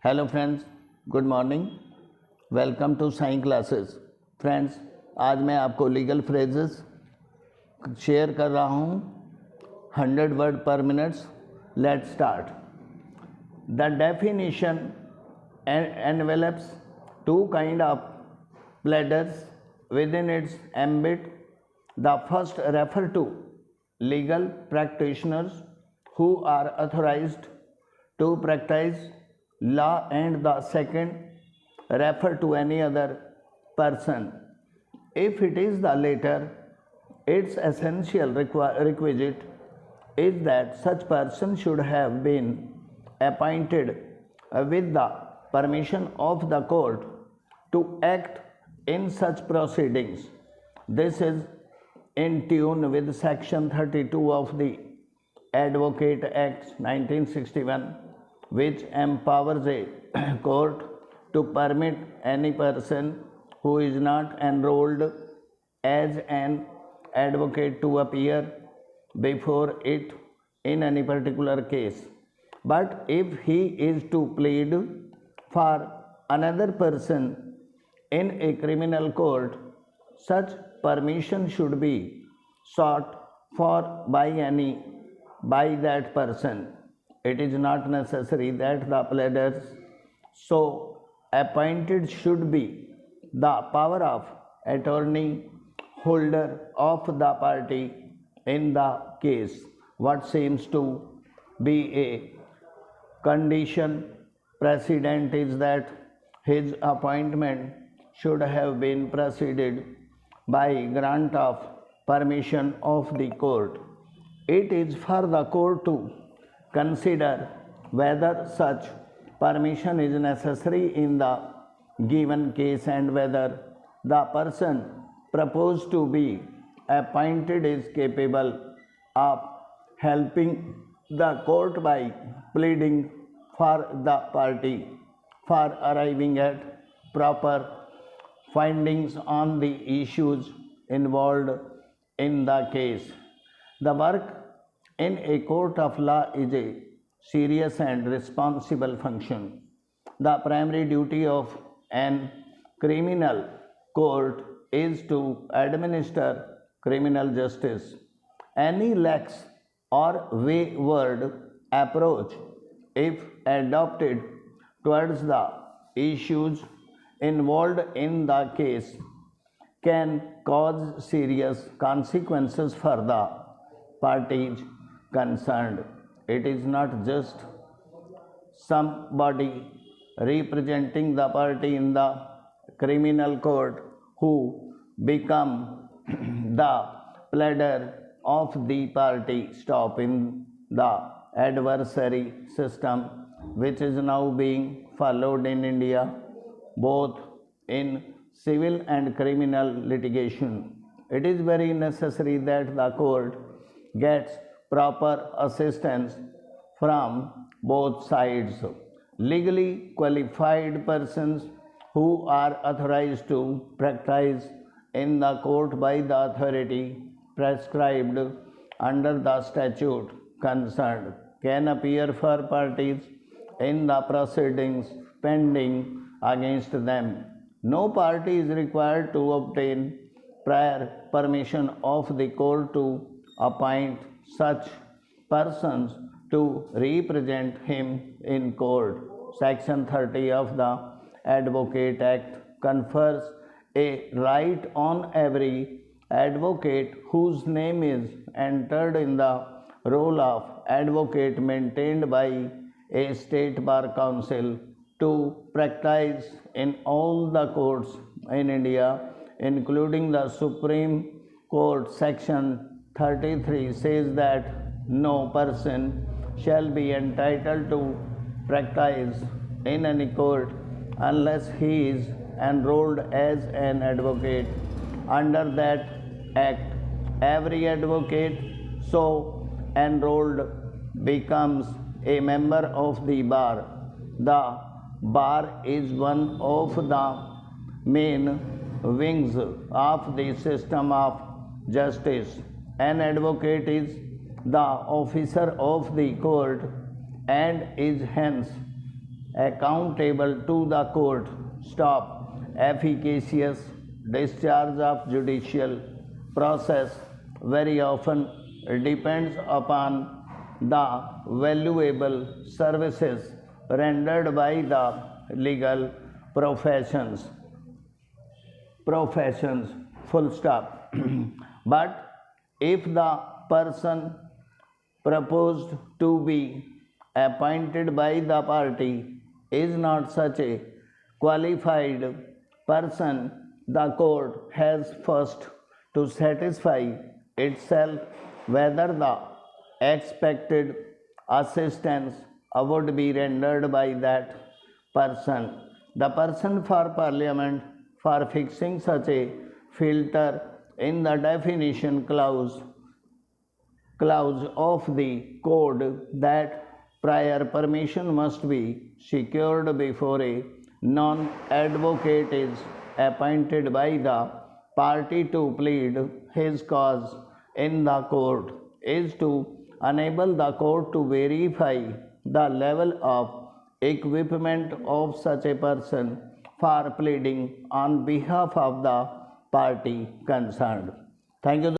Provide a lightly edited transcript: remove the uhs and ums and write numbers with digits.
Hello friends, good morning. Welcome to science classes. Friends, आज मैं आपको लीगल फ्रेजेस शेयर कर रहा हूँ 100 वर्ड पर minutes. Let's start. The definition envelops two kind of pleaders within its ambit. The first refer to legal practitioners who are authorized to practice law, and the second refer to any other person. If it is the latter, its essential requisite is that such person should have been appointed with the permission of the court to act in such proceedings. This is in tune with Section 32 of the Advocate Act 1961, which empowers a court to permit any person who is not enrolled as an advocate to appear before it in any particular case. But if he is to plead for another person in a criminal court, such permission should be sought for by that person. It is not necessary that the pleaders so appointed should be the power of attorney holder of the party in the case. What seems to be a condition precedent is that his appointment should have been preceded by grant of permission of the court. It is for the court to consider whether such permission is necessary in the given case and whether the person proposed to be appointed is capable of helping the court by pleading for the party for arriving at proper findings on the issues involved in the case. The work in a court of law is a serious and responsible function. The primary duty of an criminal court is to administer criminal justice. Any lax or wayward approach, if adopted towards the issues involved in the case, can cause serious consequences for the parties concerned. It is not just somebody representing the party in the criminal court who become the pleader of the party. Stop in the adversary system, which is now being followed in India, both in civil and criminal litigation. It is very necessary that the court gets proper assistance from both sides. Legally qualified persons who are authorized to practice in the court by the authority prescribed under the statute concerned can appear for parties in the proceedings pending against them. No party is required to obtain prior permission of the court to appoint such persons to represent him in court. Section 30 of the Advocate Act confers a right on every advocate whose name is entered in the role of advocate maintained by a state bar council to practice in all the courts in India, including the Supreme Court. Section 33 says that no person shall be entitled to practice in any court unless he is enrolled as an advocate under that act. Every advocate so enrolled becomes a member of the bar. The bar is one of the main wings of the system of justice. An advocate is the officer of the court and is hence accountable to the court. Stop. Efficacious discharge of judicial process very often depends upon the valuable services rendered by the legal professions. Full stop. But if the person proposed to be appointed by the party is not such a qualified person, the court has first to satisfy itself whether the expected assistance would be rendered by that person. The person for Parliament for fixing such a filter in the definition clause of the code that prior permission must be secured before a non-advocate is appointed by the party to plead his cause in the court is to enable the court to verify the level of equipment of such a person for pleading on behalf of the party concerned. Thank you.